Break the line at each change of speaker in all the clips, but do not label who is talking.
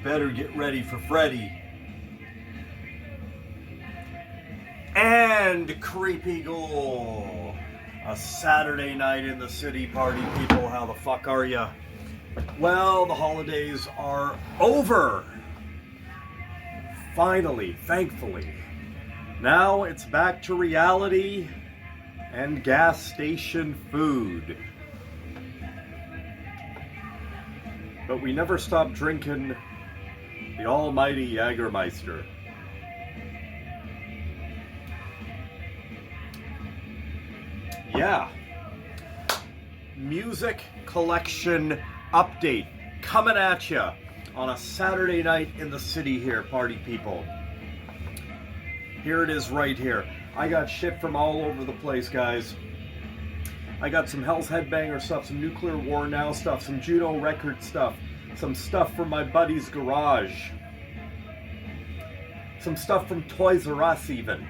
better get ready for Freddy. And Creepy Ghoul. A Saturday night in the city, party people. How the fuck are ya? Well, the holidays are over. Finally, thankfully. Now it's back to reality and gas station food. But we never stop drinking the almighty Jägermeister. Yeah. Music collection update coming at ya on a Saturday night in the city here, party people. Here it is right here. I got shit from all over the place, guys. I got some Hell's Headbanger stuff, some Nuclear War Now stuff, some Juno Record stuff, some stuff from my buddy's garage, some stuff from Toys R Us even.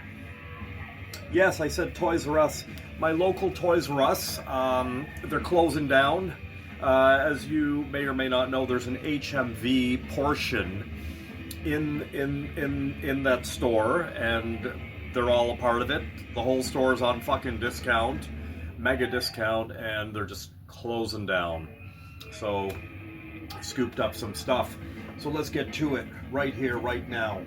Yes, I said Toys R Us. My local Toys R Us, they're closing down. As you may or may not know, there's an HMV portion in that store, and they're all a part of it. The whole store is on fucking discount, mega discount, and they're just closing down. So, I scooped up some stuff. So let's get to it right here, right now.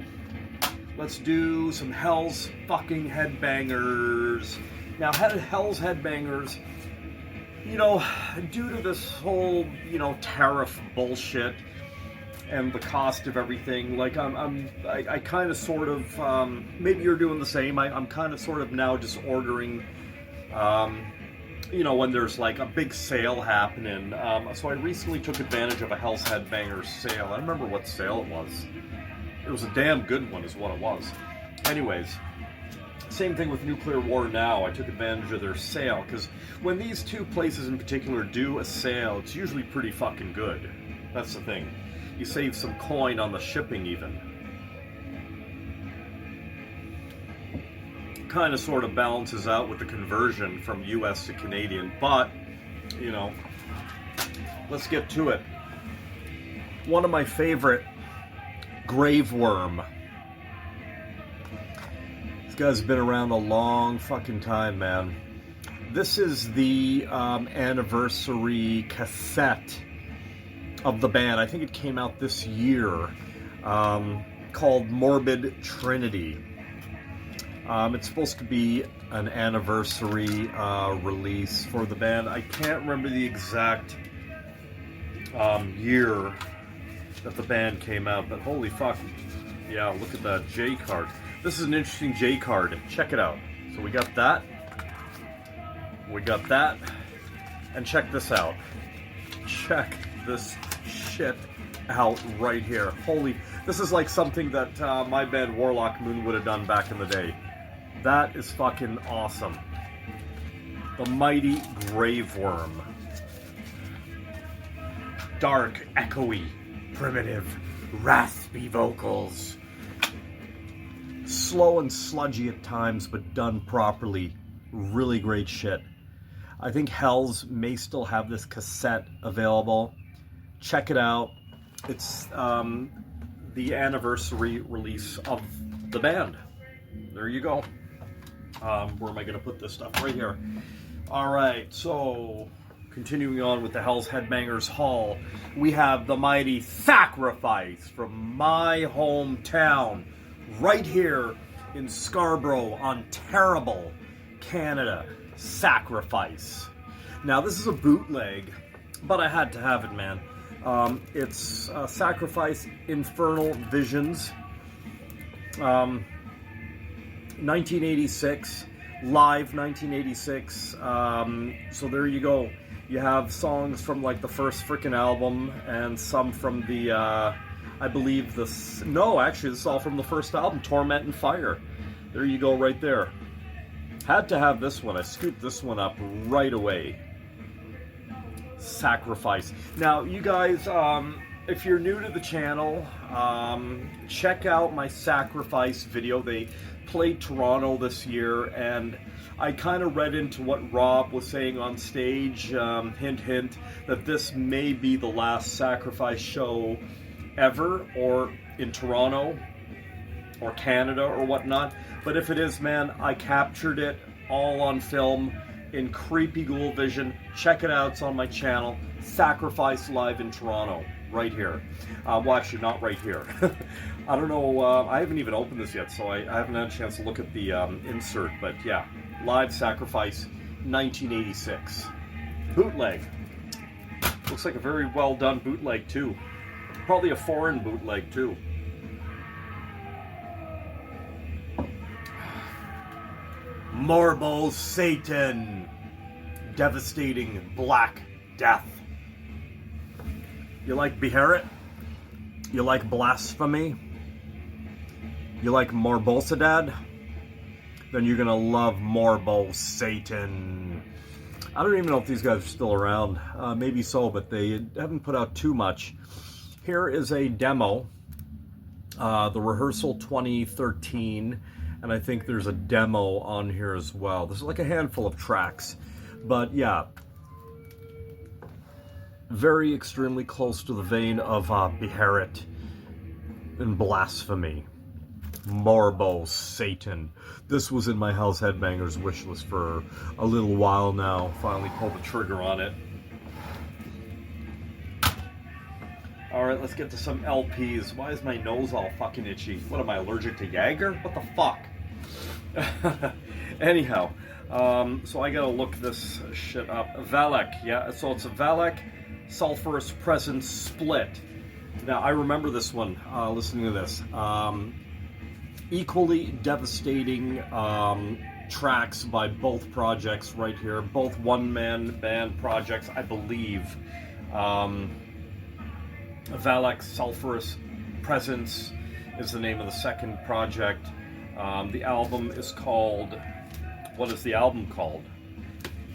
Let's do some Hell's fucking Headbangers. Now, Hell's Headbangers, you know, due to this whole, you know, tariff bullshit and the cost of everything, like I kind of sort of, maybe you're doing the same. I'm kind of sort of now just ordering, you know, when there's like a big sale happening. So I recently took advantage of a Hell's Headbangers sale. I don't remember what sale it was. It was a damn good one is what it was. Anyways. Same thing with Nuclear War Now. I took advantage of their sale, because when these two places in particular do a sale, it's usually pretty fucking good. That's the thing. You save some coin on the shipping even. Kind of sort of balances out with the conversion from US to Canadian, but, you know, let's get to it. One of my favorite, Grave Worm. Guy's been around a long fucking time, man. This is the anniversary cassette of the band. I think it came out this year, called Morbid Trinity. It's supposed to be an anniversary release for the band. I can't remember the exact year that the band came out, but holy fuck, yeah, look at that J card. This is an interesting J card. Check it out. So we got that. We got that. And check this out. Check this shit out right here. Holy, this is like something that my band Warlock Moon would have done back in the day. That is fucking awesome. The Mighty Grave Worm. Dark, echoey, primitive, raspy vocals. Slow and sludgy at times, but done properly. Really great shit. I think Hells may still have this cassette available. Check it out. It's the anniversary release of the band. There you go. Where am I going to put this stuff? Right here. Alright, so continuing on with the Hell's Headbangers Hall, we have the mighty Sacrifice from my hometown. Right here in Scarborough, Ontario, Canada. Sacrifice. Now, this is a bootleg, but I had to have it, man. It's Sacrifice Infernal Visions. 1986. Live 1986. So there you go. You have songs from like the first freaking album and some from the... I believe this... No, actually, this is all from the first album, Torment and Fire. There you go, right there. Had to have this one. I scooped this one up right away. Sacrifice. Now, you guys, if you're new to the channel, check out my Sacrifice video. They played Toronto this year, and I kind of read into what Rob was saying on stage, hint, hint, that this may be the last Sacrifice show ever, or in Toronto, or Canada, or whatnot. But if it is, man, I captured it all on film in creepy ghoul vision. Check it out, it's on my channel. Sacrifice Live in Toronto, right here. Well, actually, not right here. I don't know, I haven't even opened this yet, so I haven't had a chance to look at the insert, but yeah, Live Sacrifice, 1986. Bootleg. Looks like a very well done bootleg, too. Probably a foreign bootleg, too. Morbo Satan. Devastating Black Death. You like Beherit? You like Blasphemy? You like Morbosadad? Then you're gonna love Morbo Satan. I don't even know if these guys are still around. Maybe so, but they haven't put out too much. Here is a demo. The Rehearsal 2013. And I think there's a demo on here as well. There's like a handful of tracks. But yeah, very extremely close to the vein of Beherit and Blasphemy. Morbo Satan. This was in my Hell's Headbangers wish list for a little while now. Finally pulled the trigger on it. Alright, let's get to some LPs. Why is my nose all fucking itchy? What am I, allergic to Jaeger? What the fuck? Anyhow, so I gotta look this shit up. Valak, yeah, so it's a Valak Sulphurous Presence split. Now, I remember this one, listening to this. Equally devastating tracks by both projects right here. Both one-man band projects, I believe. Valak Sulphurous Presence is the name of the second project. The album is called... What is the album called?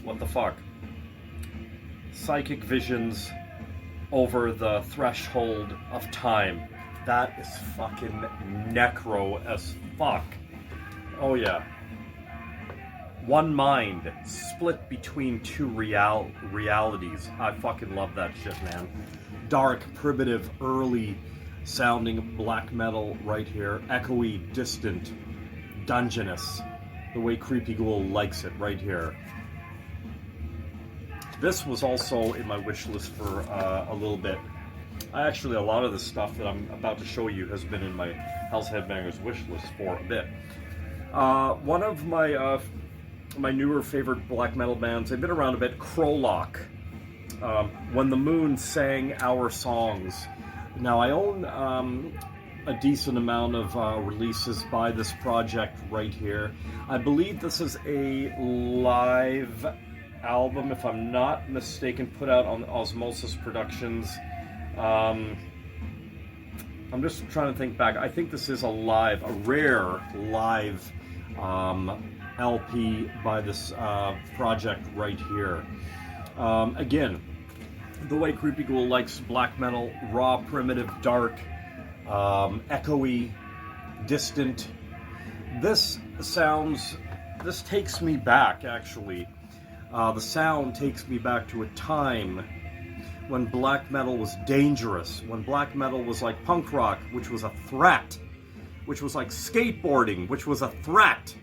What the fuck? Psychic Visions Over the Threshold of Time. That is fucking necro as fuck. Oh yeah. One mind, split between two realities. I fucking love that shit, man. Dark, primitive, early sounding black metal right here. Echoey, distant, dungeonous. The way Creepy Ghoul likes it right here. This was also in my wish list for a little bit. Actually, a lot of the stuff that I'm about to show you has been in my Hell's Headbangers wish list for a bit. One of my my newer favorite black metal bands, they've been around a bit, Krolok. When the Moon Sang Our Songs. Now, I own a decent amount of releases by this project right here. I believe this is a live album, if I'm not mistaken, put out on Osmosis Productions. I'm just trying to think back. I think this is a rare live LP by this project right here. Again, the way Creepy Ghoul likes black metal, raw, primitive, dark, echoey, distant. This takes me back, actually. The sound takes me back to a time when black metal was dangerous, when black metal was like punk rock, which was a threat, which was like skateboarding, which was a threat.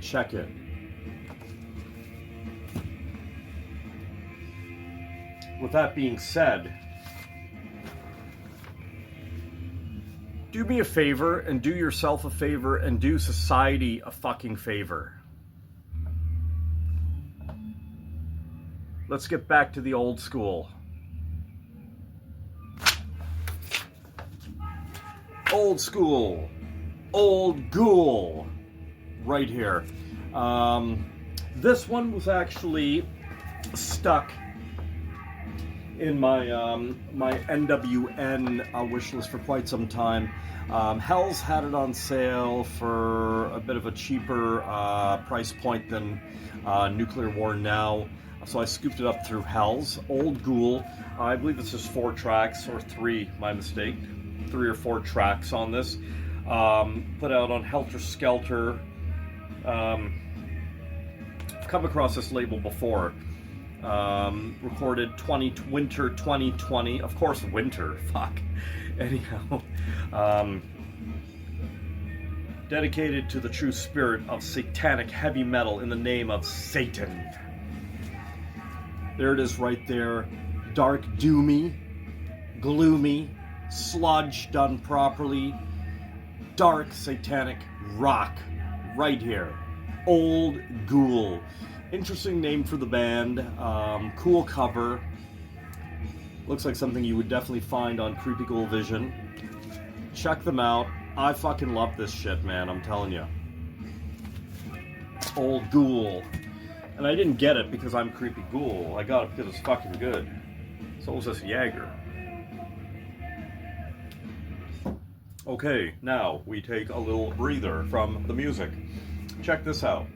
Check it. With that being said, do me a favor and do yourself a favor and do society a fucking favor. Let's get back to the old school. Old school. Old ghoul. Right here. This one was actually stuck in my my NWN wish list for quite some time. Hell's had it on sale for a bit of a cheaper price point than Nuclear War Now, so I scooped it up through Hell's. Old Ghoul, I believe this is 4 tracks, or 3, my mistake, 3 or 4 tracks on this. Put out on Helter Skelter. I've come across this label before. Recorded winter 2020. Of course, winter. Fuck. Anyhow, dedicated to the true spirit of satanic heavy metal in the name of Satan. There it is right there. Dark, doomy, gloomy, sludge done properly. Dark, satanic rock right here. Old Ghoul. Interesting name for the band. Cool cover. Looks like something you would definitely find on Creepy Ghoul Vision. Check them out. I fucking love this shit, man. I'm telling you. Old Ghoul. And I didn't get it because I'm Creepy Ghoul. I got it because it's fucking good. So was this Jaeger. Okay, now we take a little breather from the music. Check this out.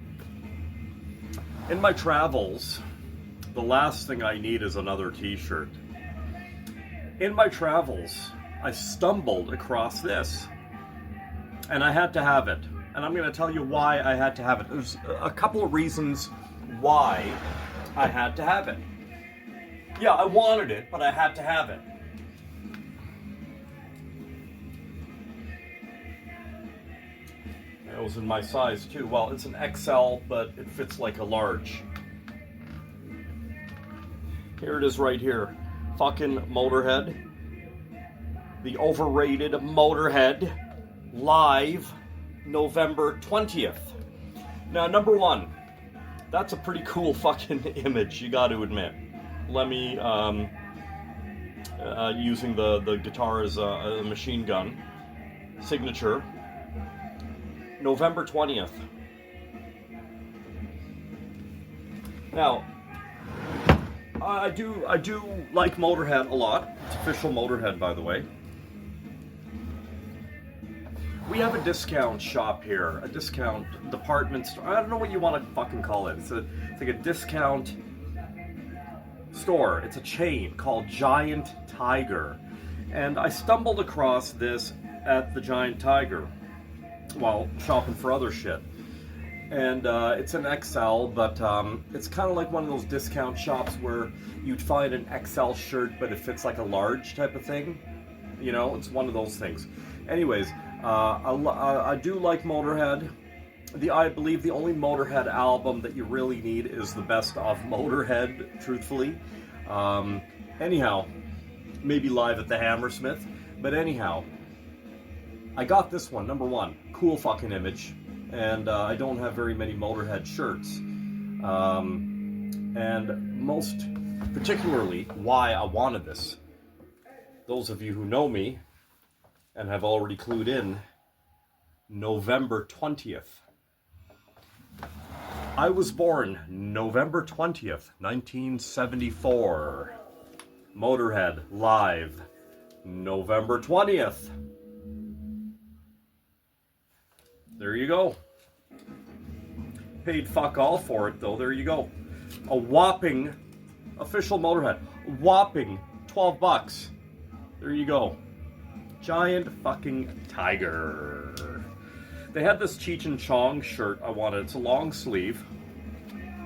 In my travels, the last thing I need is another t-shirt. In my travels, I stumbled across this. And I had to have it. And I'm going to tell you why I had to have it. There's a couple of reasons why I had to have it. Yeah, I wanted it, but I had to have it. It was in my size too. Well, it's an XL, but it fits like a large. Here it is right here. Fucking Motorhead. The overrated Motorhead. Live November 20th. Now, number one, that's a pretty cool fucking image, you got to admit. Let me, using the guitar as a machine gun. Signature. November 20th. Now, I do like Motorhead a lot. It's official Motorhead, by the way. We have a discount shop here, a discount department store. I don't know what you want to fucking call it. It's like a discount store. It's a chain called Giant Tiger. And I stumbled across this at the Giant Tiger while shopping for other shit. And it's an XL, but it's kind of like one of those discount shops where you'd find an XL shirt, but it fits like a large type of thing. You know, it's one of those things. Anyways, I do like Motorhead. I believe the only Motorhead album that you really need is the best of Motorhead, truthfully. Anyhow, maybe Live at the Hammersmith. But anyhow, I got this one, number one. Cool fucking image. And I don't have very many Motorhead shirts. And most particularly, why I wanted this. Those of you who know me and have already clued in, November 20th. I was born November 20th, 1974. Motorhead, live, November 20th. There you go. Paid fuck all for it, though. There you go. A whopping, official Motorhead, whopping $12. There you go. Giant fucking Tiger. They had this Cheech and Chong shirt I wanted. It's a long sleeve.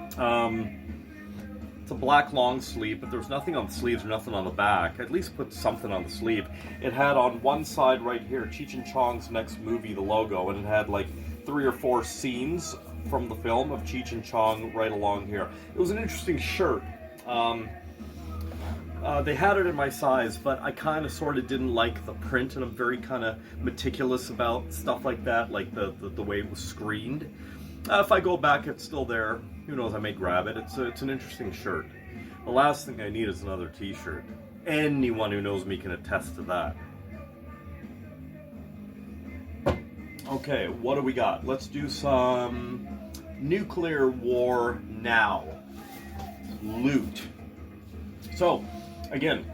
It's a black long sleeve, but there's nothing on the sleeves or nothing on the back. At least put something on the sleeve. It had on one side right here, Cheech and Chong's next movie, the logo, and it had like 3 or 4 scenes from the film of Cheech and Chong right along here. It was an interesting shirt. They had it in my size, but I kind of sort of didn't like the print, and I'm very kind of meticulous about stuff like that, like the way it was screened. If I go back, it's still there. Who knows, I may grab it. It's an interesting shirt. The last thing I need is another t-shirt. Anyone who knows me can attest to that. Okay, what do we got? Let's do some Nuclear War Now loot. So, again,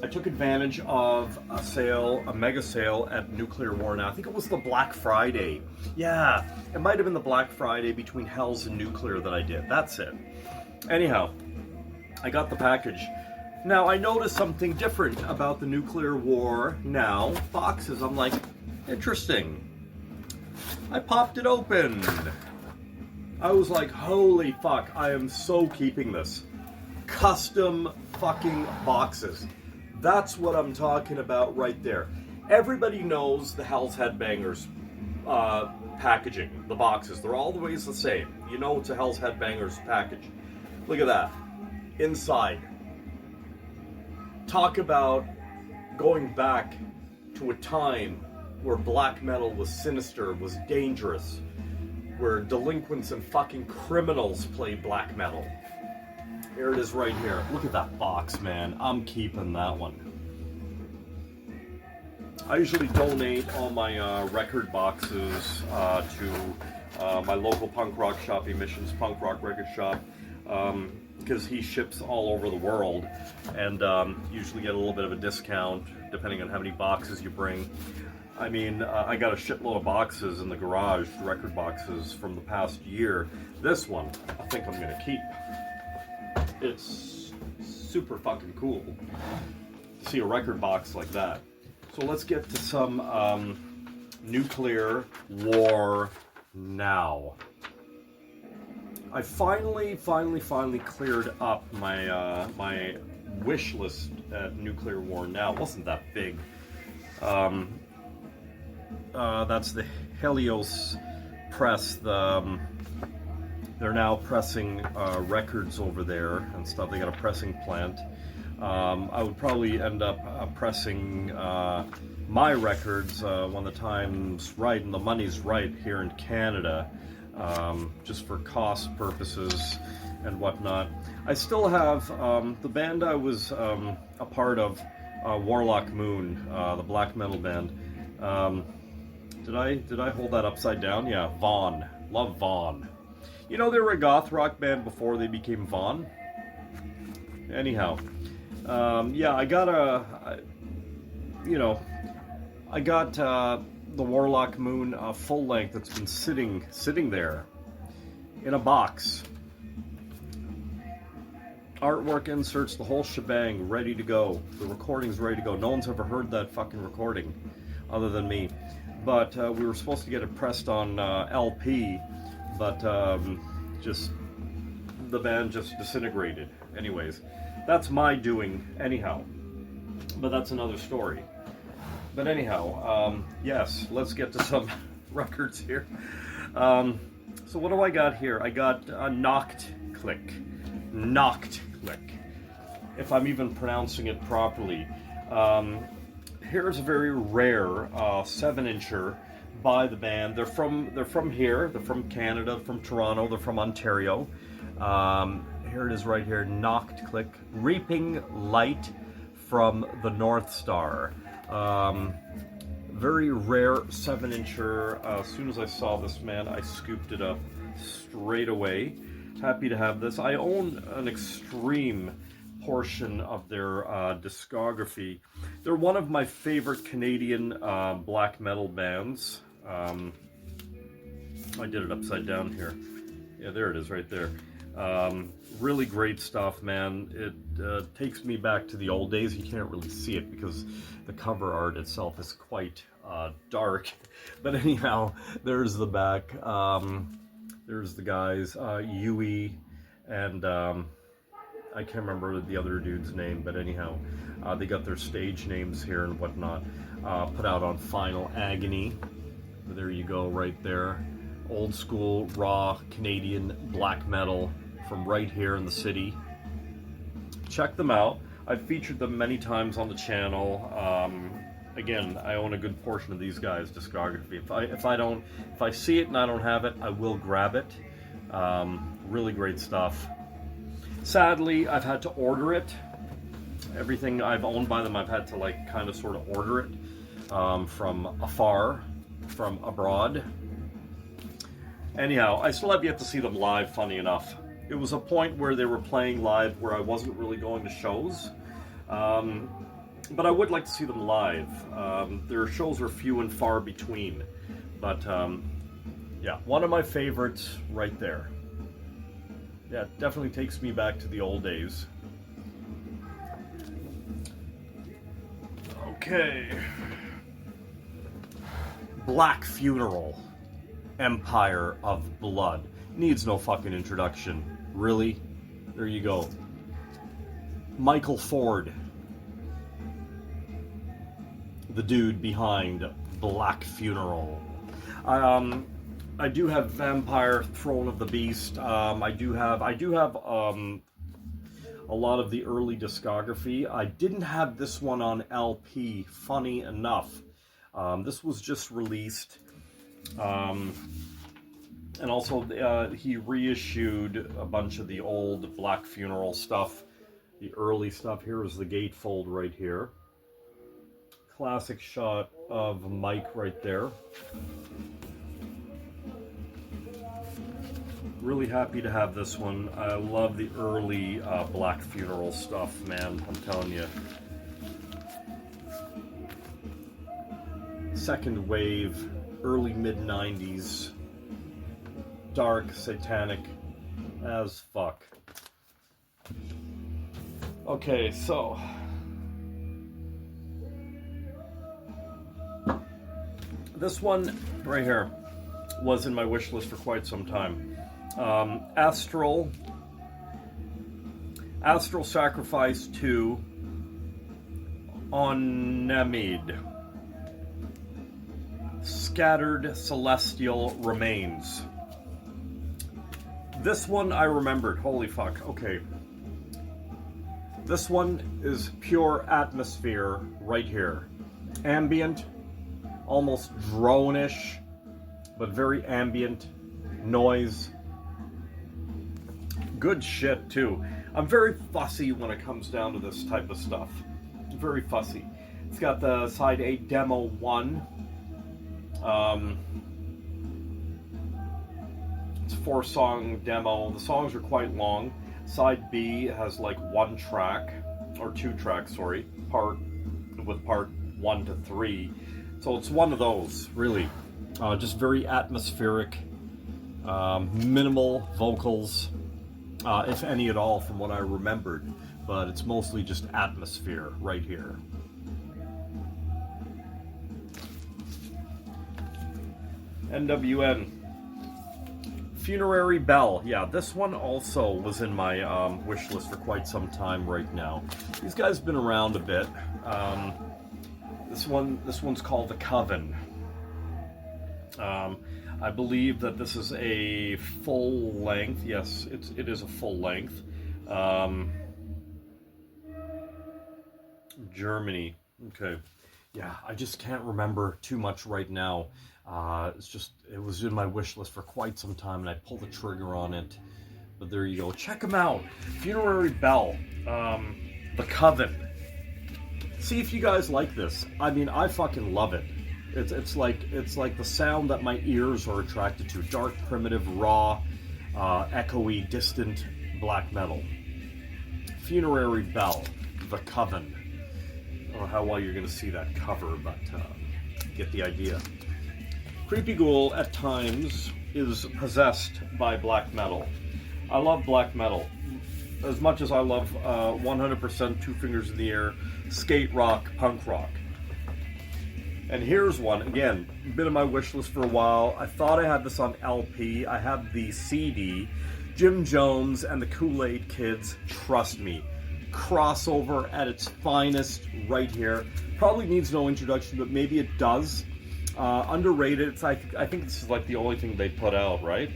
I took advantage of a sale, a mega sale at Nuclear War Now. I think it was the Black Friday. Yeah, it might have been the Black Friday between Hells and Nuclear that I did. That's it. Anyhow, I got the package. Now, I noticed something different about the Nuclear War Now boxes. I'm like, interesting. I popped it open. I was like, holy fuck, I am so keeping this. custom fucking boxes. That's what I'm talking about right there. Everybody knows the Hell's Headbangers packaging, the boxes. They're always the same. You know it's a Hell's Headbangers package. Look at that. Inside. Talk about going back to a time where black metal was sinister, was dangerous, where delinquents and fucking criminals played black metal. Here it is right here. Look at that box, man. I'm keeping that one. I usually donate all my record boxes to my local punk rock shop, Emissions Punk Rock Record Shop, because he ships all over the world, and usually get a little bit of a discount depending on how many boxes you bring. I mean, I got a shitload of boxes in the garage, record boxes from the past year. This one, I think I'm gonna keep. It's super fucking cool to see a record box like that. So let's get to some Nuclear War Now. I finally cleared up my my wish list at Nuclear War Now. It wasn't that big. That's the Helios press. They're now pressing records over there and stuff. They got a pressing plant. I would probably end up pressing my records when the time's right and the money's right here in Canada, just for cost purposes and whatnot. I still have the band I was a part of, Warlock Moon, the black metal band. Did I hold that upside down? Yeah, Vaughn. Love Vaughn. You know, they were a goth rock band before they became Vaughn. Anyhow, yeah, I got the Warlock Moon full length that's been sitting there in a box. Artwork, inserts, the whole shebang, ready to go. The recording's ready to go. No one's ever heard that fucking recording other than me. But we were supposed to get it pressed on LP, but just the band just disintegrated. Anyways, that's my doing anyhow, but that's another story. But anyhow, yes, let's get to some records here. So what do I got here? I got a Knocked Click, if I'm even pronouncing it properly. Here's a very rare 7-incher by the band. They're from here. They're from Canada, from Toronto. They're from Ontario. Here it is right here. Knocked Click, Reaping Light from the North Star. Very rare 7-incher. As soon as I saw this, man, I scooped it up straight away. Happy to have this. I own an extreme portion of their discography. They're one of my favorite Canadian black metal bands. I did it upside down here. Yeah, there it is right there. Really great stuff, man. It takes me back to the old days. You can't really see it because the cover art itself is quite dark. But anyhow, there's the back. There's the guys, Yui and I can't remember the other dude's name, but anyhow, they got their stage names here and whatnot. Put out on Final Agony. There you go, right there. Old school, raw Canadian black metal from right here in the city. Check them out. I've featured them many times on the channel. Again, I own a good portion of these guys' discography. If I see it and I don't have it, I will grab it. Really great stuff. Sadly, I've had to order it. Everything I've owned by them, I've had to like kind of sort of order it from afar, from abroad. Anyhow, I still have yet to see them live, funny enough. It was a point where they were playing live where I wasn't really going to shows. But I would like to see them live. Their shows are few and far between. But yeah, one of my favorites right there. Yeah, it definitely takes me back to the old days. Okay. Black Funeral, Empire of Blood. Needs no fucking introduction. Really? There you go. Michael Ford, the dude behind Black Funeral. I do have Vampire Throne of the Beast. I do have a lot of the early discography. I didn't have this one on LP, funny enough. This was just released. And also, he reissued a bunch of the old Black Funeral stuff, the early stuff. Here is the gatefold right here. Classic shot of Mike right there. Really happy to have this one. I love the early Black Funeral stuff, man. I'm telling you. Second wave, early mid-90s. Dark, satanic as fuck. Okay, so this one right here was in my wish list for quite some time. Astral Sacrifice to Onnemid. Scattered Celestial Remains. This one I remembered. Holy fuck. Okay. This one is pure atmosphere right here. Ambient, almost drone-ish, but very ambient noise. Good shit, too. I'm very fussy when it comes down to this type of stuff. Very fussy. It's got the side A demo 1. It's a 4-song demo. The songs are quite long. Side B has like 1 track, or 2 tracks, sorry, part 1 to 3. So it's one of those, really. Just very atmospheric, minimal vocals, if any at all from what I remembered. But it's mostly just atmosphere right here. NWN. Funerary Bell. Yeah, this one also was in my wish list for quite some time right now. These guys have been around a bit. This one's called The Coven. I believe that this is a full length. Yes, it is a full length. Germany. Okay. Yeah, I just can't remember too much right now. It was in my wish list for quite some time, and I pulled the trigger on it. But there you go. Check them out. Funerary Bell. The Coven. See if you guys like this. I mean, I fucking love it. It's like the sound that my ears are attracted to. Dark, primitive, raw, echoey, distant black metal. Funerary Bell. The Coven. I don't know how well you're going to see that cover, but get the idea. Creepy Ghoul, at times, is possessed by black metal. I love black metal. As much as I love 100% Two Fingers in the Air, skate rock, punk rock. And here's one, again, been in my wish list for a while. I thought I had this on LP. I have the CD. Jim Jones and the Kool-Aid Kids, trust me. Crossover at its finest right here. Probably needs no introduction, but maybe it does. Underrated. I think this is like the only thing they put out, right?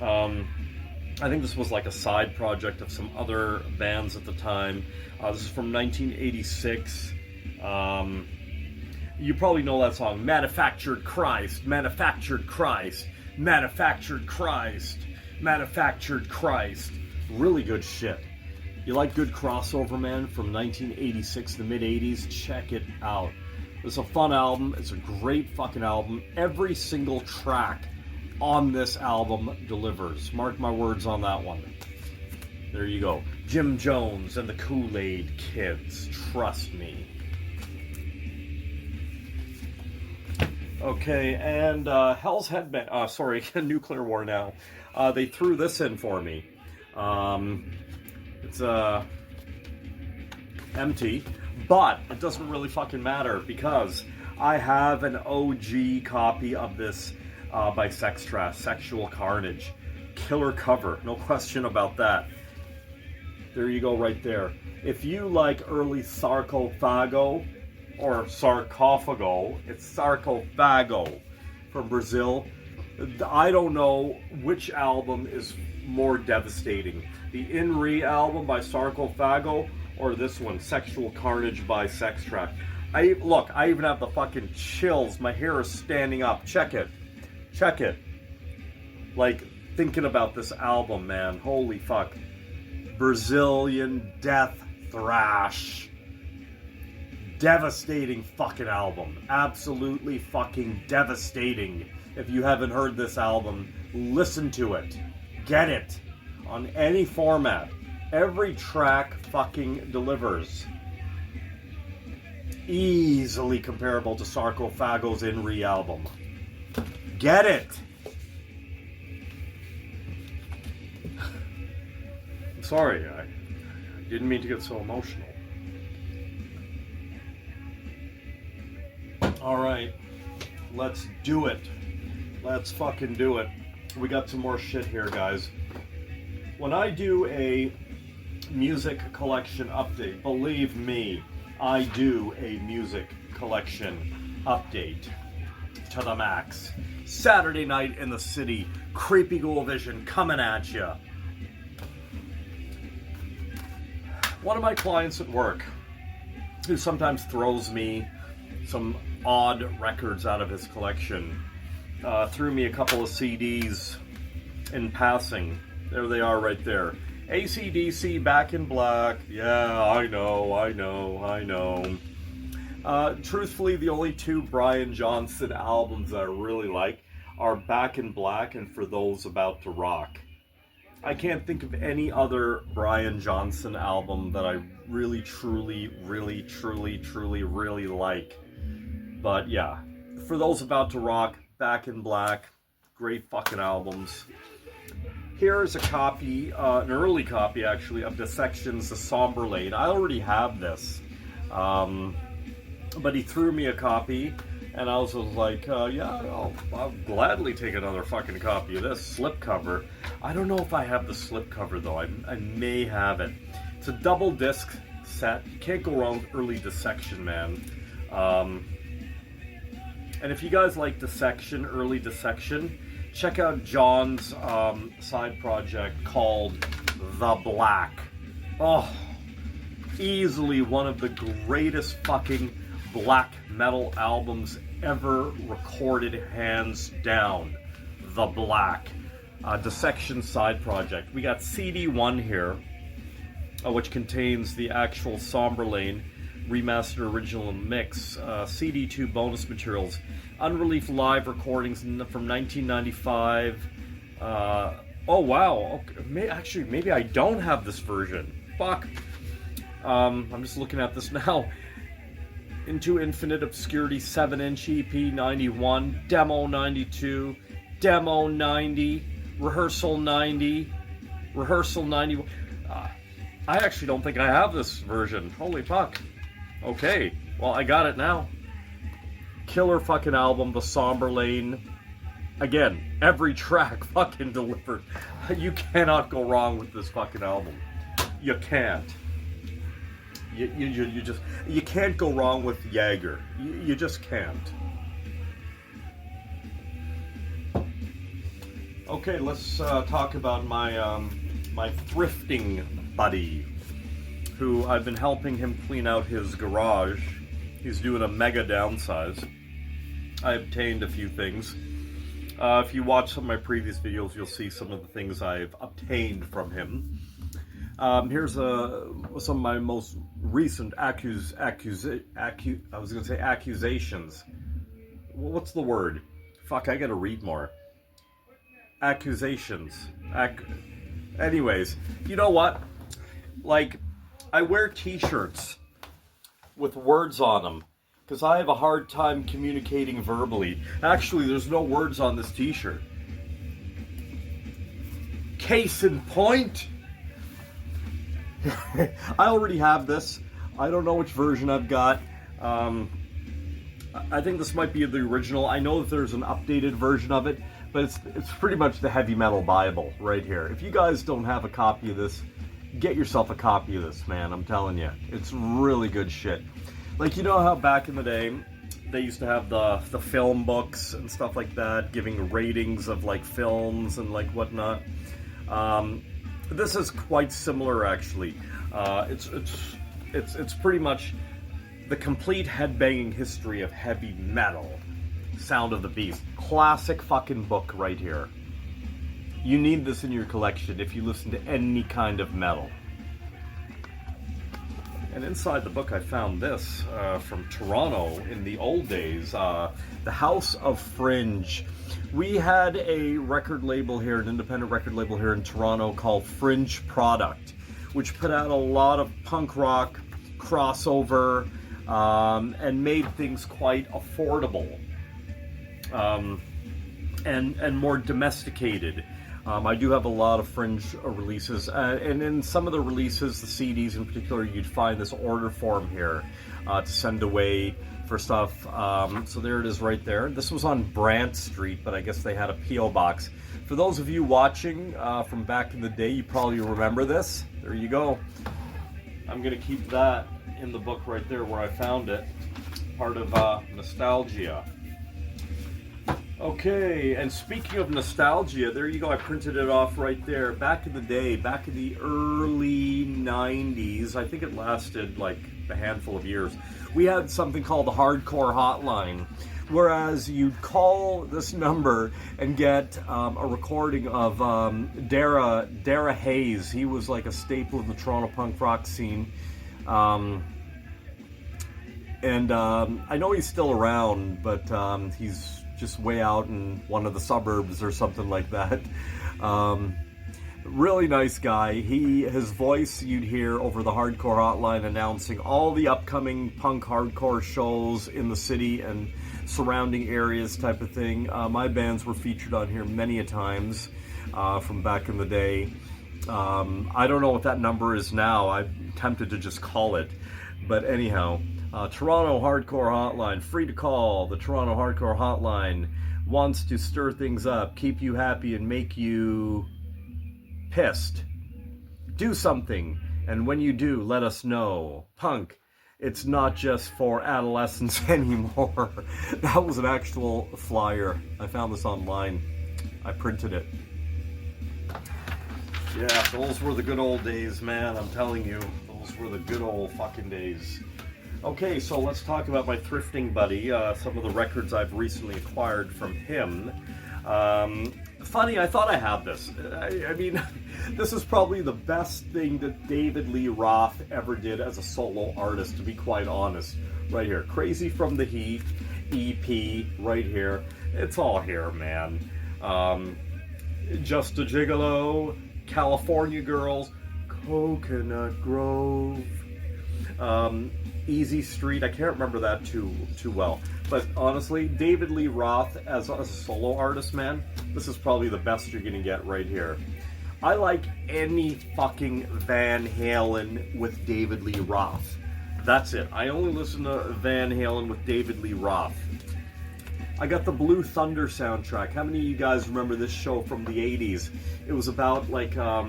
I think this was like a side project of some other bands at the time. This is from 1986. You probably know that song, Manufactured Christ, Manufactured Christ, Manufactured Christ, Manufactured Christ. Really good shit. You like good crossover, man, from 1986 to the mid-80s? Check it out. It's a fun album. It's a great fucking album. Every single track on this album delivers. Mark my words on that one. There you go. Jim Jones and the Kool-Aid Kids. Trust me. Okay, and Hell's Headband. Sorry, Nuclear War Now. They threw this in for me. It's empty. But it doesn't really fucking matter because I have an OG copy of this by Sex Trash, Sexual Carnage. Killer cover, no question about that. There you go right there. If you like early Sarcophago, or Sarcophago, it's Sarcophago from Brazil. I don't know which album is more devastating. The In Re album by Sarcophago, or this one, Sexual Carnage by Sex Track. Look, I even have the fucking chills. My hair is standing up. Check it. Check it. Like, thinking about this album, man. Holy fuck. Brazilian death thrash. Devastating fucking album. Absolutely fucking devastating. If you haven't heard this album, listen to it. Get it. On any format. Every track fucking delivers. Easily comparable to Sarcophago's In Re album. Get it. I'm sorry, I didn't mean to get so emotional. Alright, let's do it. Let's fucking do it. We got some more shit here, guys. When I do a music collection update, believe me, I do a music collection update to the max. Saturday night in the city, Creepy Ghoul Vision coming at ya. One of my clients at work, who sometimes throws me some odd records out of his collection, threw me a couple of CDs in passing. There they are right there. AC/DC, Back in Black. Yeah, I know. Truthfully, the only two Brian Johnson albums that I really like are Back in Black and For Those About to Rock. I can't think of any other Brian Johnson album that I really, truly like. But yeah, For Those About to Rock, Back in Black, great fucking albums. Here's a copy, an early copy actually, of Dissection's The Somber Lane. I already have this, but he threw me a copy, and I was like, yeah, I'll gladly take another fucking copy of this slipcover. I don't know if I have the slipcover though. I may have it. It's a double disc set. You can't go wrong with early Dissection, man. And if you guys like Dissection, early Dissection, check out John's side project called The Black. Oh, easily one of the greatest fucking black metal albums ever recorded, hands down. The Black. Dissection side project. We got CD 1 here, which contains the actual Somber Lane remastered original mix, CD 2 bonus materials, unreleased live recordings from 1995. Oh wow, okay. Actually maybe I don't have this version. Fuck. I'm just looking at this now. Into Infinite Obscurity 7-inch EP 91, Demo 92, Demo 90, Rehearsal 90, Rehearsal 91. I actually don't think I have this version. Holy fuck. Okay, well I got it now. Killer fucking album, The Somber Lane. Again, every track fucking delivered. You cannot go wrong with this fucking album. You can't. You can't go wrong with Jaeger. You just can't. Okay, let's talk about my my thrifting buddy, who I've been helping him clean out his garage. He's doing a mega downsize. I obtained a few things. If you watch some of my previous videos, you'll see some of the things I've obtained from him. Here's some of my most recent accusations. What's the word? Fuck, I gotta read more. Accusations. Anyways, you know what? Like, I wear t-shirts with words on them because I have a hard time communicating verbally. Actually, there's no words on this t-shirt. Case in point. I already have this. I don't know which version I've got. I think this might be the original. I know that there's an updated version of it, but it's pretty much the heavy metal Bible right here. If you guys don't have a copy of this, get yourself a copy of this, man. I'm telling you, it's really good shit. Like, you know how back in the day they used to have the film books and stuff like that, giving ratings of like films and like whatnot. This is quite similar, actually. It's pretty much the complete headbanging history of heavy metal. Sound of the Beast. Classic fucking book right here. You need this in your collection if you listen to any kind of metal. And inside the book I found this from Toronto in the old days. The House of Fringe. We had a record label here, an independent record label here in Toronto called Fringe Product, which put out a lot of punk rock, crossover, and made things quite affordable. And more domesticated. I do have a lot of Fringe releases, and in some of the releases, the CDs in particular, you'd find this order form here to send away for stuff. So there it is right there. This was on Brant Street, but I guess they had a P.O. box. For those of you watching from back in the day, you probably remember this. There you go. I'm going to keep that in the book right there where I found it. Part of nostalgia. Okay, and speaking of nostalgia, there you go, I printed it off right there. Back in the day, back in the early 90s, I think it lasted like a handful of years, we had something called the Hardcore Hotline, whereas you'd call this number and get a recording of Dara Hayes. He was like a staple in the Toronto punk rock scene. I know he's still around, but he's just way out in one of the suburbs or something like that. Really nice guy. His voice you'd hear over the Hardcore Hotline announcing all the upcoming punk hardcore shows in the city and surrounding areas type of thing. My bands were featured on here many a times from back in the day. I don't know what that number is now. I'm tempted to just call it. But anyhow, Toronto Hardcore Hotline, free to call. The Toronto Hardcore Hotline wants to stir things up, keep you happy, and make you pissed. Do something, and when you do, let us know. Punk, it's not just for adolescents anymore. That was an actual flyer. I found this online. I printed it. Yeah, those were the good old days, man. I'm telling you, those were the good old fucking days. Okay, so let's talk about my thrifting buddy, some of the records I've recently acquired from him. Funny, I thought I had this. I mean, this is probably the best thing that David Lee Roth ever did as a solo artist, to be quite honest. Right here, Crazy from the Heat, EP, right here. It's all here, man. Just a Gigolo, California Girls, Coconut Grove, Easy Street. I can't remember that too well, but honestly, David Lee Roth as a solo artist, man, this is probably the best you're gonna get right here. I like any fucking Van Halen with David Lee Roth. That's it. I only listen to Van Halen with David Lee Roth. I got the Blue Thunder soundtrack. How many of you guys remember this show from the 80s? It was about like, if I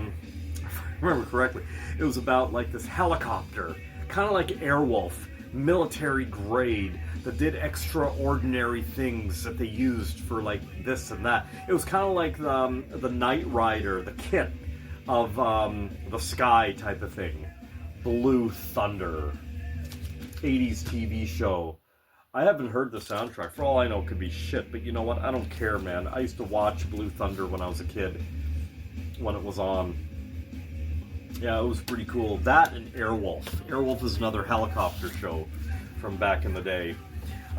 remember correctly, it was about like this helicopter, kind of like Airwolf, military grade, that did extraordinary things that they used for like this and that. It was kind of like the Knight Rider, the kit of the Sky type of thing. Blue Thunder, 80s TV show. I haven't heard the soundtrack. For all I know, it could be shit, but you know what? I don't care, man. I used to watch Blue Thunder when I was a kid, when it was on. Yeah, it was pretty cool. That and Airwolf. Airwolf is another helicopter show from back in the day.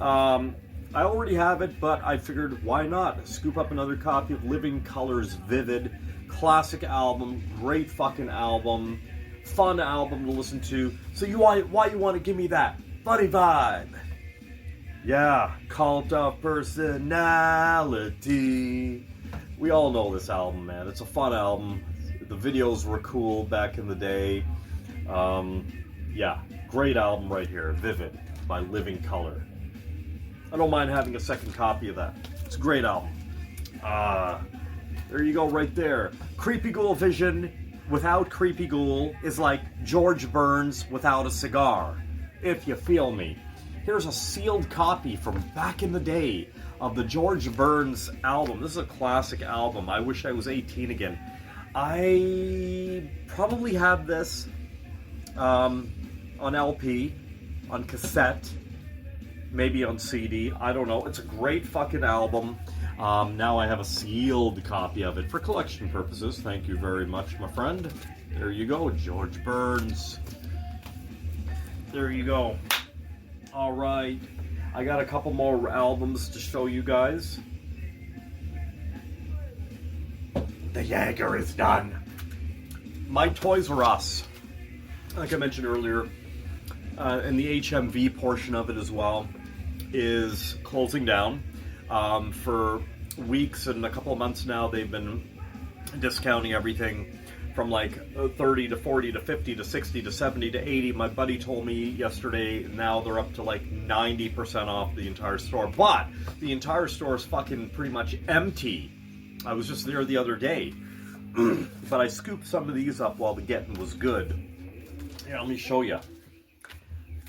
I already have it, but I figured, why not? Scoop up another copy of Living Colour's Vivid. Classic album, great fucking album, fun album to listen to. So why you want to give me that funny vibe? Yeah, Cult of Personality. We all know this album, man. It's a fun album. The videos were cool back in the day. Yeah, great album right here. Vivid by Living Colour. I don't mind having a second copy of that. It's a great album. There you go right there. Creepy Ghoul Vision without Creepy Ghoul is like George Burns without a cigar, if you feel me. Here's a sealed copy from back in the day of the George Burns album. This is a classic album. I wish I was 18 again. I probably have this on LP, on cassette, maybe on CD. I don't know. It's a great fucking album. Now I have a sealed copy of it for collection purposes. Thank you very much, my friend. There you go, George Burns. There you go. All right. I got a couple more albums to show you guys. The Jaeger is done. My Toys R Us, like I mentioned earlier, and the HMV portion of it as well, is closing down. For weeks and a couple of months now, they've been discounting everything from like 30 to 40 to 50 to 60 to 70 to 80. My buddy told me yesterday now they're up to like 90% off the entire store. But the entire store is fucking pretty much empty. I was just there the other day. But I scooped some of these up while the getting was good. Here, let me show you.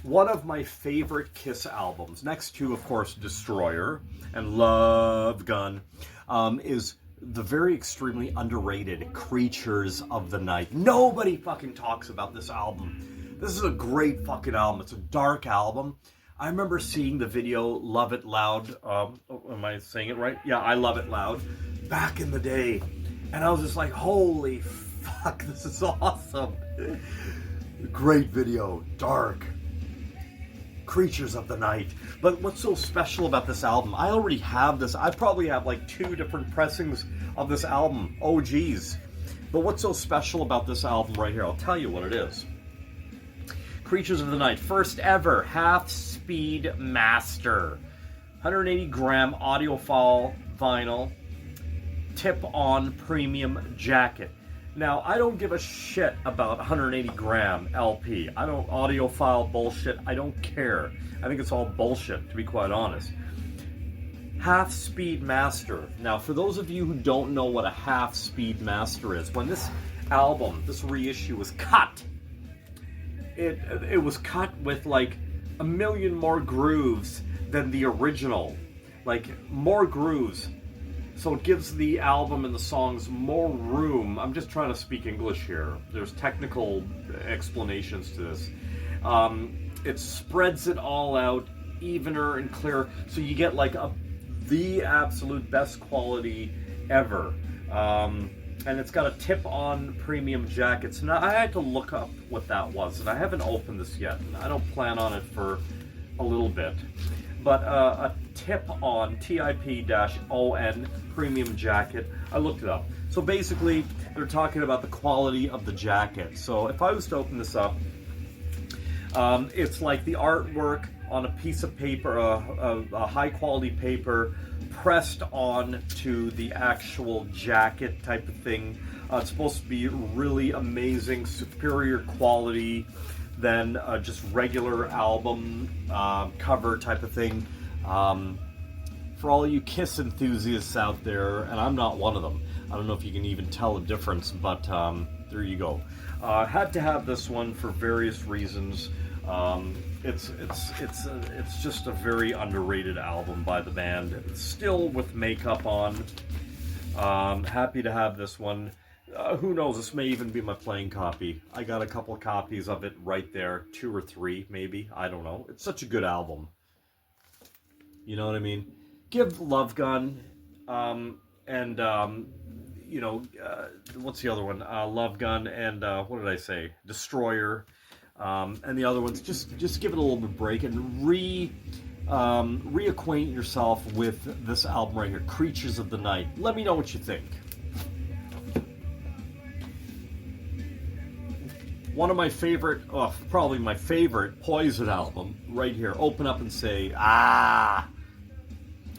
One of my favorite Kiss albums, next to, of course, Destroyer and Love Gun, is the very extremely underrated Creatures of the Night. Nobody fucking talks about this album. This is a great fucking album. It's a dark album. I remember seeing the video Love It Loud. Am I saying it right? Yeah, I Love It Loud. Back in the day. And I was just like, holy fuck, this is awesome. Great video. Dark. Creatures of the Night. But what's so special about this album? I already have this. I probably have like 2 different pressings of this album. Oh geez. But what's so special about this album right here? I'll tell you what it is. Creatures of the Night. First ever half-speed master. 180 gram audiophile vinyl. Tip-on premium jacket. Now, I don't give a shit about 180 gram LP. I don't audiophile bullshit. I don't care. I think it's all bullshit, to be quite honest. Half-speed master. Now, for those of you who don't know what a half-speed master is, when this album, this reissue was cut, it was cut with like a million more grooves than the original. Like, more grooves. So it gives the album and the songs more room. I'm just trying to speak English here. There's technical explanations to this. It spreads it all out, evener and clearer, so you get like the absolute best quality ever. And it's got a tip-on premium jacket. So now I had to look up what that was, and I haven't opened this yet. I don't plan on it for a little bit. But a tip-on, TIP-ON premium jacket. I looked it up. So basically, they're talking about the quality of the jacket. So if I was to open this up, it's like the artwork on a piece of paper, a high-quality paper, pressed on to the actual jacket type of thing. It's supposed to be really amazing, superior quality than just regular album cover type of thing. For all you Kiss enthusiasts out there, and I'm not one of them, I don't know if you can even tell the difference, but there you go. Had to have this one for various reasons. It's just a very underrated album by the band. Still with makeup on. Happy to have this one. Who knows, this may even be my playing copy. I got a couple copies of it right there. 2 or 3, maybe. I don't know. It's such a good album. You know what I mean? Give Love Gun, you know, what's the other one? Love Gun and, what did I say? Destroyer. And the other ones, just give it a little bit of break and reacquaint yourself with this album right here, Creatures of the Night. Let me know what you think. One of my favorite, probably my favorite Poison album, right here. Open up and say, ah!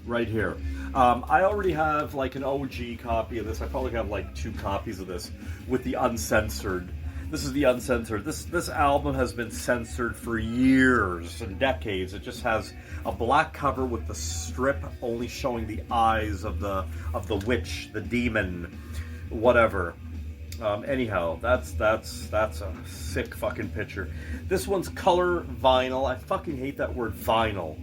Right here. I already have like an OG copy of this. I probably have like 2 copies of this with the uncensored. This is the uncensored. This album has been censored for years and decades. It just has a black cover with the strip only showing the eyes of the witch, the demon, whatever. Anyhow, that's a sick fucking picture. This one's color vinyl. I fucking hate that word vinyl,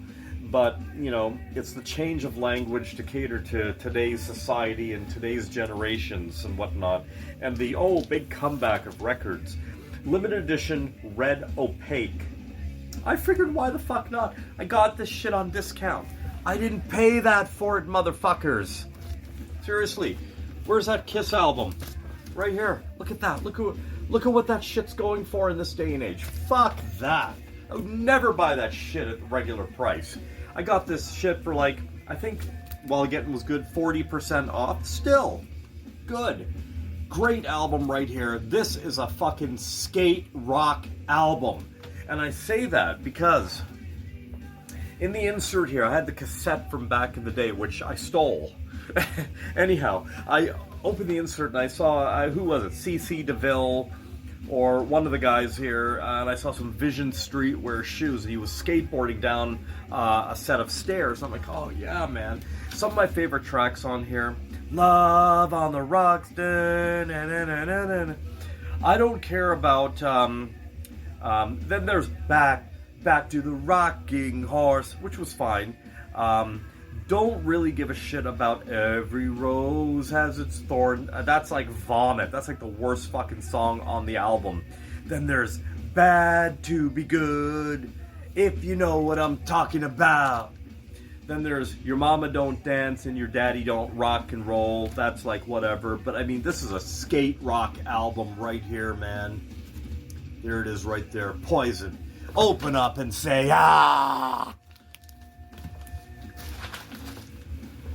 but you know, it's the change of language to cater to today's society and today's generations and whatnot. And the big comeback of records, limited edition red opaque. I figured, why the fuck not? I got this shit on discount. I didn't pay that for it, motherfuckers. Seriously, where's that Kiss album? Right here. Look at that. Look at what that shit's going for in this day and age. Fuck that. I would never buy that shit at the regular price. I got this shit for like, I think, while getting was good, 40% off. Still good. Great album right here. This is a fucking skate rock album. And I say that because in the insert here, I had the cassette from back in the day, which I stole. Anyhow, I opened the insert and I saw, who was it? CC DeVille or one of the guys here, and I saw some Vision Street wear shoes, and he was skateboarding down a set of stairs. I'm like, oh yeah, man. Some of my favorite tracks on here, Love on the Rocks, dun, dun, dun, dun, dun, dun. I don't care about, then there's Back to the Rocking Horse, which was fine. Don't really give a shit about Every Rose Has Its Thorn. That's like vomit. That's like the worst fucking song on the album. Then there's Bad to Be Good, if you know what I'm talking about. Then there's Your Mama Don't Dance and Your Daddy Don't Rock and Roll. That's like whatever. But I mean, this is a skate rock album right here, man. There it is right there. Poison. Open up and say, ah!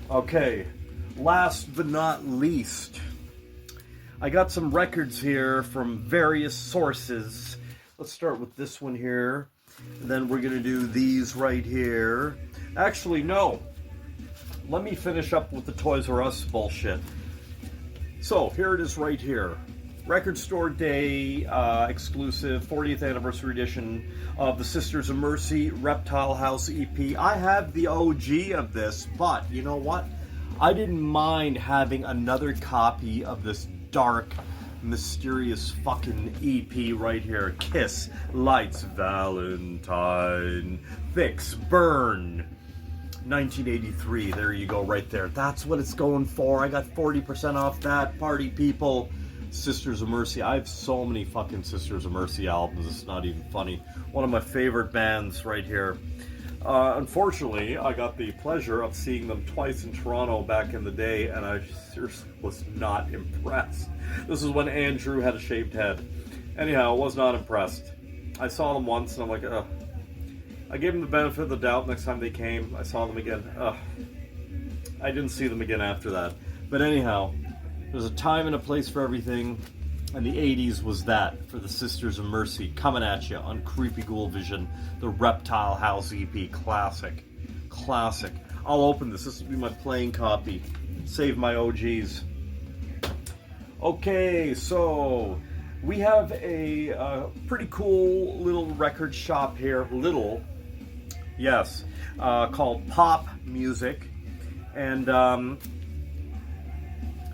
Okay, last but not least, I got some records here from various sources. Let's start with this one here, and then we're going to do these right here. Actually, no. Let me finish up with the Toys R Us bullshit. So, here it is right here. Record Store Day exclusive 40th anniversary edition of the Sisters of Mercy Reptile House EP. I have the OG of this, but you know what? I didn't mind having another copy of this dark, mysterious fucking EP right here. Kiss, Lights, Valentine, Fix, Burn. 1983, there you go right there. That's what it's going for. I got 40% off that, party people. Sisters of Mercy. I have so many fucking Sisters of Mercy albums, it's not even funny. One of my favorite bands right here. Unfortunately, I got the pleasure of seeing them twice in Toronto back in the day, and I seriously was not impressed. This is when Andrew had a shaved head. Anyhow, I was not impressed. I saw them once, and I'm like, ugh. I gave them the benefit of the doubt next time they came. I saw them again. Ugh. I didn't see them again after that. But anyhow, there's a time and a place for everything, and the 80s was that for the Sisters of Mercy, coming at you on Creepy Ghoul Vision, the Reptile House EP. Classic. Classic. I'll open this. This will be my playing copy. Save my OGs. Okay, so we have a pretty cool little record shop here. Little, yes, called Pop Music. And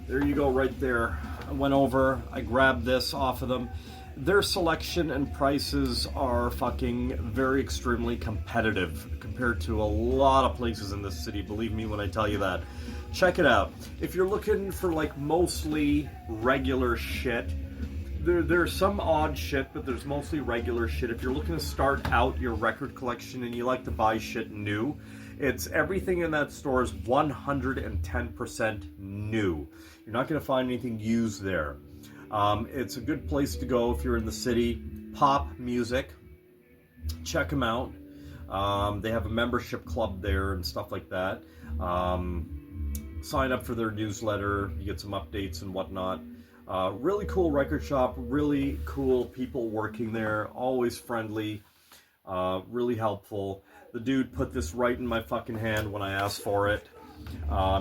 there you go right there. I went over, I grabbed this off of them. Their selection and prices are fucking very extremely competitive compared to a lot of places in this city, believe me when I tell you that. Check it out. If you're looking for like mostly regular shit, there's some odd shit, but there's mostly regular shit. If you're looking to start out your record collection and you like to buy shit new, it's everything in that store is 110% new. You're not going to find anything used there. It's a good place to go if you're in the city. Pop Music. Check them out. They have a membership club there and stuff like that. Sign up for their newsletter. You get some updates and whatnot. Really cool record shop. Really cool people working there. Always friendly. Really helpful. The dude put this right in my fucking hand when I asked for it.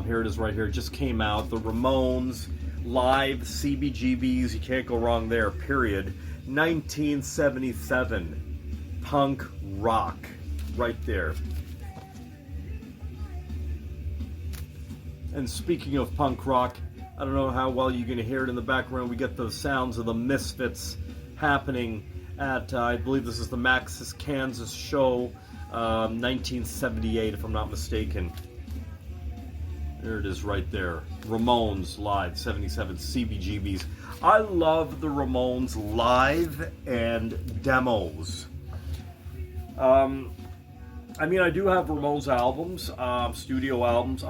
Here it is right here. It just came out. The Ramones live CBGBs. You can't go wrong there, period. 1977. Punk rock. Right there. And speaking of punk rock, I don't know how well you're going to hear it in the background. We get the sounds of the Misfits happening at, I believe this is the Maxis, Kansas show, 1978, if I'm not mistaken. There it is right there. Ramones live, 77 CBGBs. I love the Ramones live and demos. I mean, I do have Ramones albums, studio albums.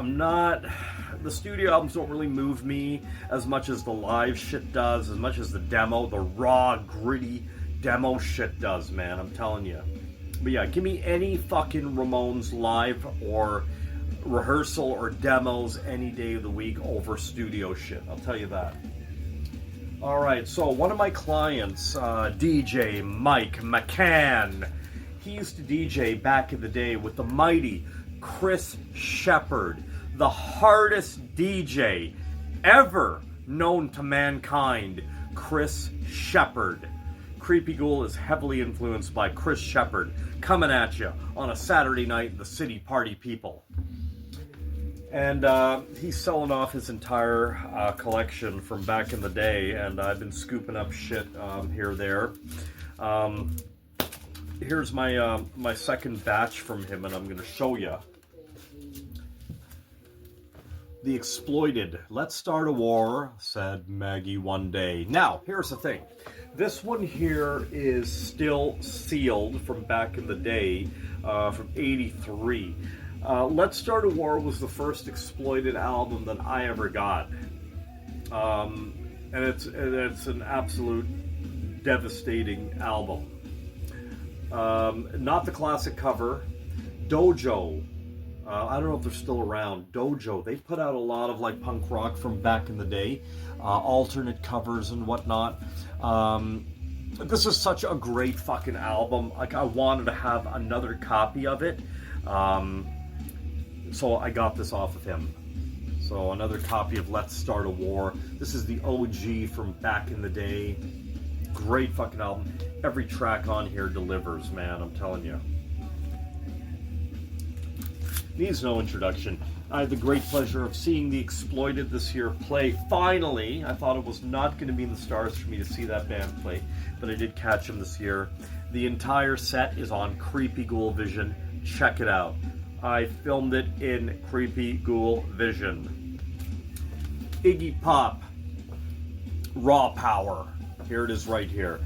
The studio albums don't really move me as much as the live shit does, as much as the raw, gritty demo shit does, man, I'm telling you. But yeah, give me any fucking Ramones live or rehearsal or demos any day of the week over studio shit, I'll tell you that. Alright, so one of my clients, DJ Mike McCann, he used to DJ back in the day with the mighty Chris Shepherd, the hardest DJ ever known to mankind, Chris Shepherd. Creepy Ghoul is heavily influenced by Chris Shepherd, coming at you on a Saturday night in the city party people. And he's selling off his entire collection from back in the day, and I've been scooping up shit here or there. Here's my my second batch from him, and I'm going to show you. The Exploited. Let's start a war, said Maggie one day. Now, here's the thing. This one here is still sealed from back in the day, from '83. Let's Start a War was the first Exploited album that I ever got. And it's an absolute devastating album. Not the classic cover. Dojo. I don't know if they're still around. Dojo. They put out a lot of like punk rock from back in the day. Alternate covers and whatnot. This is such a great fucking album. Like, I wanted to have another copy of it. So I got this off of him. So another copy of Let's Start a War. This is the OG from back in the day. Great fucking album. Every track on here delivers, man, I'm telling you. Needs no introduction. I had the great pleasure of seeing The Exploited this year play. Finally, I thought it was not going to be in the stars for me to see that band play, but I did catch them this year. The entire set is on Creepy Ghoul Vision. Check it out. I filmed it in Creepy Ghoul Vision. Iggy Pop, Raw Power. Here it is right here.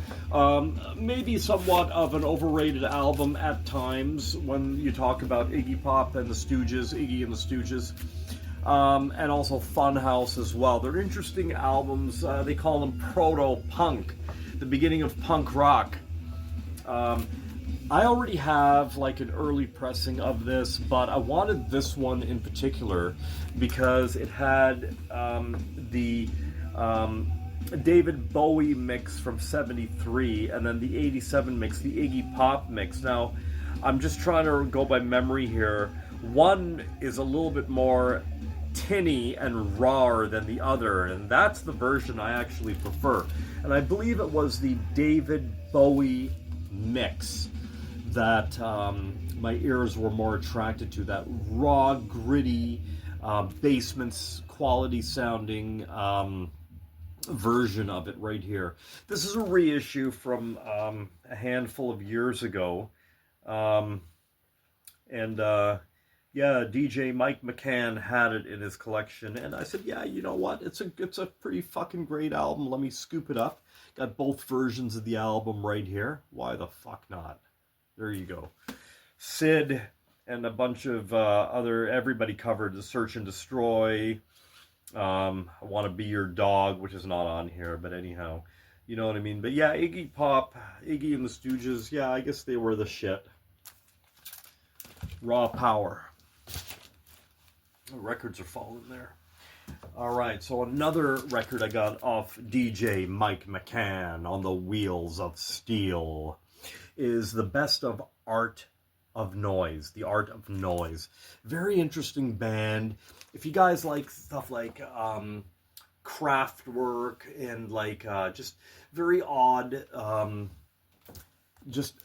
Maybe somewhat of an overrated album at times when you talk about Iggy Pop and the Stooges, Iggy and the Stooges. And also Funhouse as well. They're interesting albums. They call them proto-punk, the beginning of punk rock. I already have like an early pressing of this, but I wanted this one in particular because it had the David Bowie mix from '73 and then the '87 mix, the Iggy Pop mix. Now, I'm just trying to go by memory here. One is a little bit more tinny and rawer than the other, and that's the version I actually prefer. And I believe it was the David Bowie mix that my ears were more attracted to, that raw, gritty, basements quality sounding version of it right here. This is a reissue from a handful of years ago. Yeah, DJ Mike McCann had it in his collection, and I said, yeah, you know what? It's a pretty fucking great album. Let me scoop it up. Got both versions of the album right here. Why the fuck not? There you go. Sid and a bunch of everybody covered the Search and Destroy. I Want to Be Your Dog, which is not on here, but anyhow, you know what I mean. But yeah, Iggy Pop, Iggy and the Stooges, yeah, I guess they were the shit. Raw Power. The records are falling there. Alright, so another record I got off DJ Mike McCann on the Wheels of Steel is The Best of Art of Noise. The Art of Noise. Very interesting band. If you guys like stuff like craft work and like just very odd just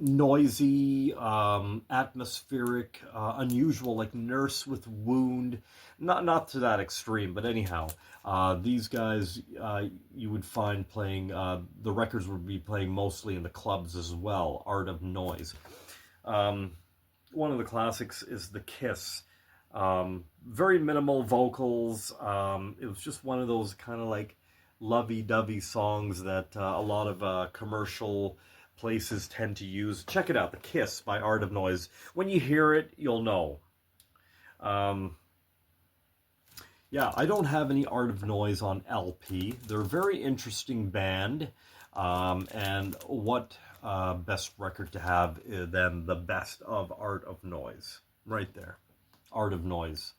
noisy, atmospheric, unusual, like Nurse with Wound. Not to that extreme, but anyhow, these guys you would find playing. The records would be playing mostly in the clubs as well. Art of Noise. One of the classics is The Kiss. Very minimal vocals. It was just one of those kind of like lovey-dovey songs that a lot of commercial places tend to use. Check it out, The Kiss by Art of Noise. When you hear it, you'll know. Yeah, I don't have any Art of Noise on LP. They're a very interesting band. And what best record to have than the best of Art of Noise? Right there. Art of Noise.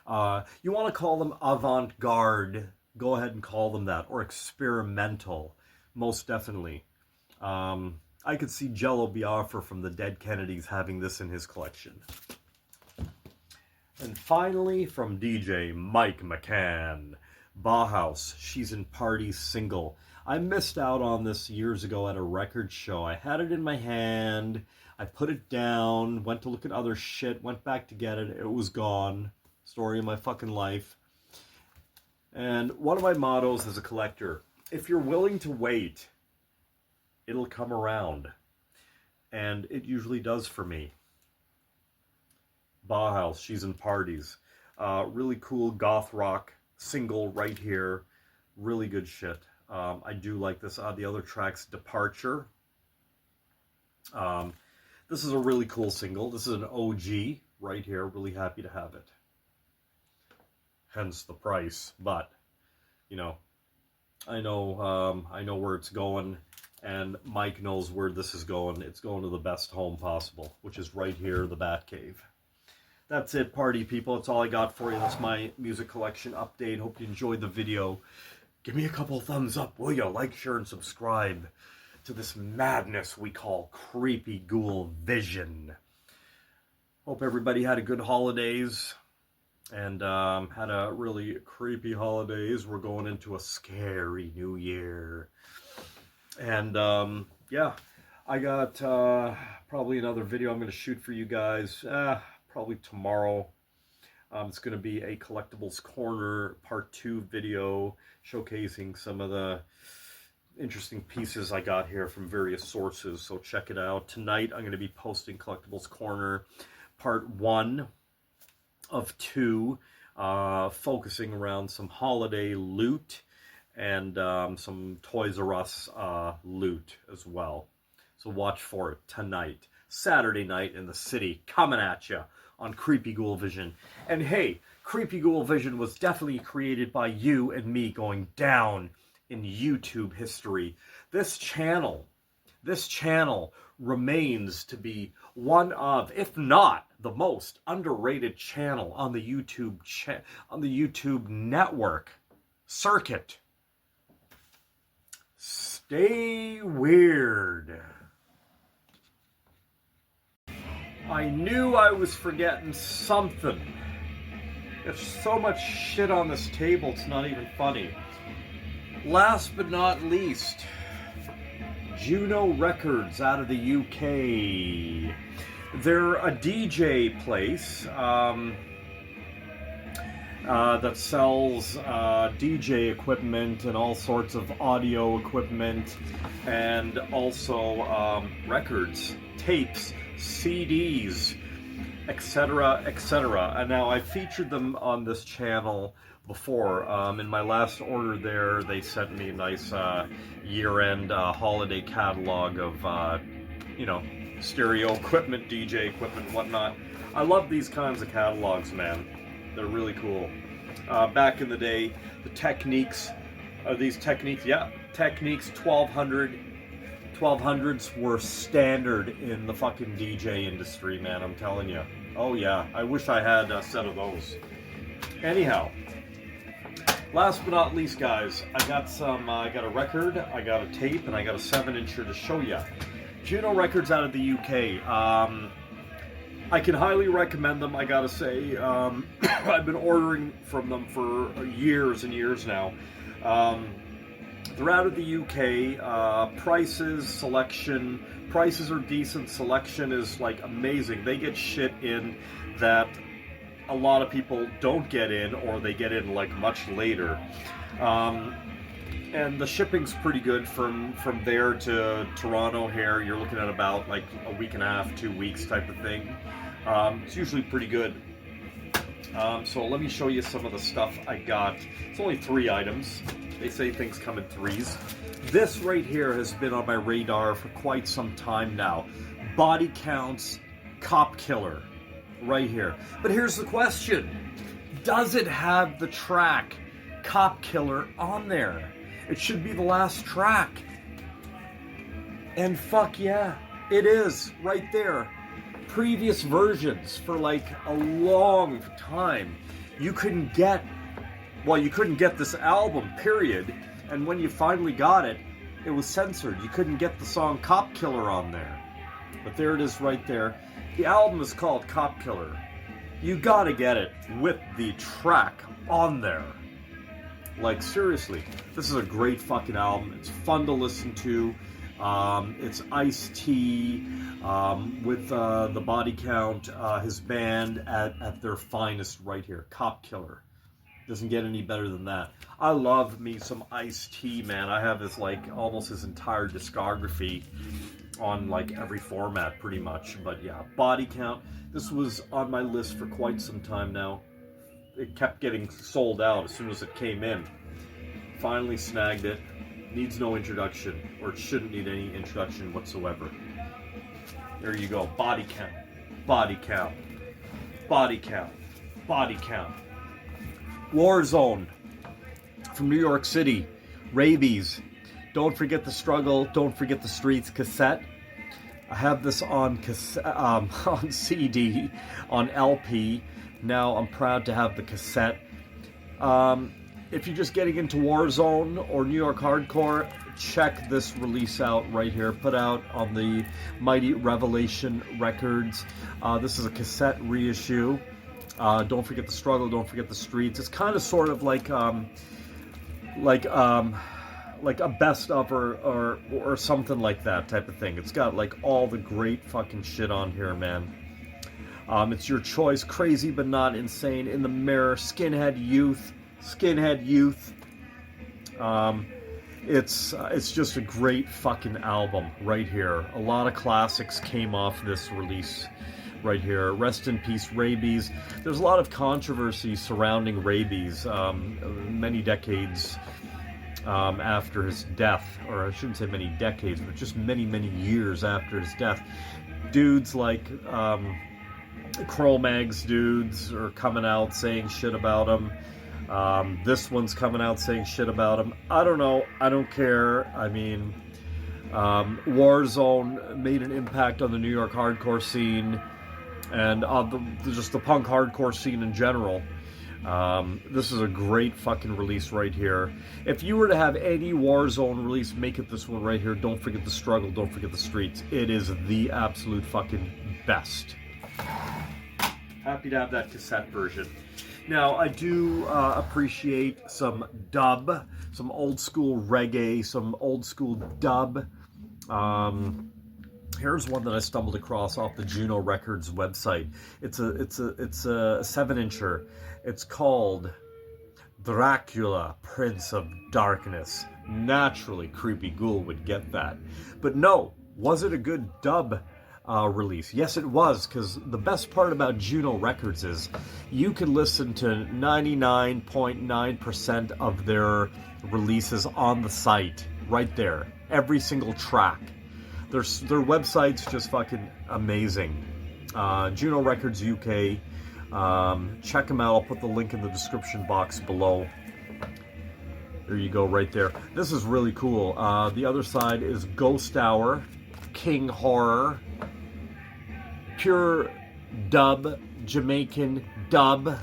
You want to call them avant-garde, go ahead and call them that. Or experimental, most definitely. I could see Jello Biafra from the Dead Kennedys having this in his collection. And finally, from DJ Mike McCann, Bauhaus, She's in Parties single. I missed out on this years ago at a record show. I had it in my hand, I put it down, went to look at other shit, went back to get it, it was gone. Story of my fucking life. And one of my mottos as a collector, if you're willing to wait, it'll come around. And it usually does for me. Bauhaus, She's in Parties. Really cool goth rock single right here. Really good shit. I do like this. The other track's Departure. This is a really cool single. This is an OG right here. Really happy to have it. Hence the price. But, you know, I know where it's going. And Mike knows where this is going. It's going to the best home possible, which is right here, the Batcave. That's it, party people. That's all I got for you. That's my music collection update. Hope you enjoyed the video. Give me a couple thumbs up, will you? Like, share, and subscribe to this madness we call Creepy Ghoul Vision. Hope everybody had a good holidays. And had a really creepy holidays. We're going into a scary new year. And, yeah, I got probably another video I'm going to shoot for you guys probably tomorrow. It's going to be a Collectibles Corner Part 2 video showcasing some of the interesting pieces I got here from various sources, so check it out. Tonight I'm going to be posting Collectibles Corner Part 1 of 2, focusing around some holiday loot and some Toys R Us loot as well. So watch for it tonight, Saturday night in the city, coming at you on Creepy Ghoul Vision. And hey, Creepy Ghoul Vision was definitely created by you and me going down in YouTube history. This channel remains to be one of, if not the most underrated channel on the YouTube network circuit. Stay weird. I knew I was forgetting something. There's so much shit on this table, it's not even funny. Last but not least, Juno Records out of the UK. They're a DJ place that sells DJ equipment and all sorts of audio equipment, and also records, tapes, CDs, etc., etc. And now I featured them on this channel before. In my last order there, they sent me a nice year-end holiday catalog of, you know, stereo equipment, DJ equipment, and whatnot. I love these kinds of catalogs, man. They're really cool. Back in the day, the Techniques, Techniques 1200s were standard in the fucking DJ industry, man, I'm telling you. Oh yeah, I wish I had a set of those. Anyhow, last but not least, guys, I got a record, I got a tape, and I got a 7-incher to show you. Juno Records out of the UK. I can highly recommend them, I gotta say. I've been ordering from them for years and years now. They're out of the UK. Prices are decent. Selection is like amazing. They get shit in that a lot of people don't get in, or they get in like much later. And the shipping's pretty good from there to Toronto here. You're looking at about like a week and a half, 2 weeks type of thing. It's usually pretty good. So let me show you some of the stuff I got. It's only 3 items. They say things come in 3s. This right here has been on my radar for quite some time now. Body Counts Cop Killer. Right here. But here's the question. Does it have the track Cop Killer on there? It should be the last track. And fuck yeah, it is right there. Previous versions for like a long time, you couldn't get this album, period. And when you finally got it, it was censored. You couldn't get the song Cop Killer on there. But there it is right there. The album is called Cop Killer. You gotta get it with the track on there. Like, seriously, this is a great fucking album. It's fun to listen to. It's Ice-T with the Body Count, his band at their finest right here. Cop Killer. Doesn't get any better than that. I love me some Ice-T, man. I have his, like, almost his entire discography on, like, every format, pretty much. But, yeah, Body Count. This was on my list for quite some time now. It kept getting sold out as soon as it came in. Finally snagged it. Needs no introduction, or it shouldn't need any introduction whatsoever. There you go. Body Count. Body Count. Body Count. Body Count. Warzone from New York City. Rabies. Don't Forget the Struggle. Don't Forget the Streets cassette. I have this on cassette, on CD, on LP. Now I'm proud to have the cassette. If you're just getting into Warzone or New York Hardcore, check this release out right here. Put out on the mighty Revelation Records. This is a cassette reissue. Don't Forget the Struggle, Don't Forget the Streets. It's kind of sort of like a best of or something like that type of thing. It's got like all the great fucking shit on here, man. It's your choice. Crazy but not insane. In the Mirror. Skinhead Youth. It's just a great fucking album right here. A lot of classics came off this release right here. Rest in peace, Rabies. There's a lot of controversy surrounding Rabies many decades after his death, or I shouldn't say many decades, but just many years after his death. Dudes like Cro-Mags dudes are coming out saying shit about him. This one's coming out saying shit about him. I don't know. I don't care. I mean, Warzone made an impact on the New York hardcore scene and just the punk hardcore scene in general. This is a great fucking release right here. If you were to have any Warzone release, make it this one right here. Don't Forget the Struggle, Don't Forget the Streets. It is the absolute fucking best. Happy to have that cassette version. Now, I do appreciate some dub, some old school reggae, some old school dub. Here's one that I stumbled across off the Juno Records website. It's a 7-incher. It's called Dracula, Prince of Darkness. Naturally, Creepy Ghoul would get that. But no, was it a good dub release? Yes, it was, because the best part about Juno Records is you can listen to 99.9% of their releases on the site, right there. Every single track. Their website's just fucking amazing. Juno Records UK. Check them out. I'll put the link in the description box below. There you go, right there. This is really cool. The other side is Ghost Hour, King Horror, pure dub, Jamaican dub,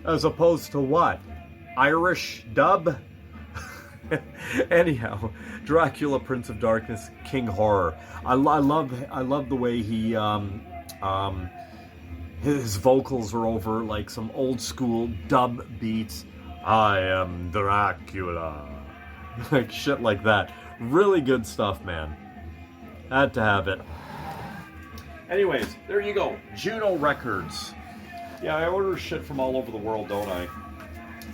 as opposed to what? Irish dub? Anyhow, Dracula, Prince of Darkness, King Horror. I love the way he his vocals are over like some old school dub beats. I am Dracula. like shit like that. Really good stuff, man. Had to have it. Anyways, there you go. Juno Records. Yeah, I order shit from all over the world, don't I?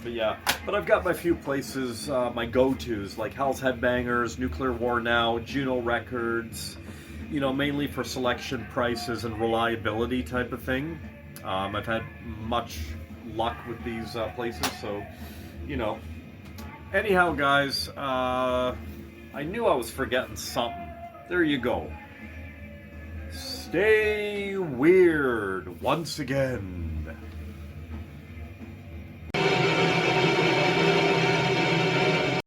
But yeah, but I've got my few places, my go-tos, like Hell's Headbangers, Nuclear War Now, Juno Records, you know, mainly for selection, prices, and reliability type of thing. I've had much luck with these places, so, you know. Anyhow, guys, I knew I was forgetting something. There you go. Stay weird once again.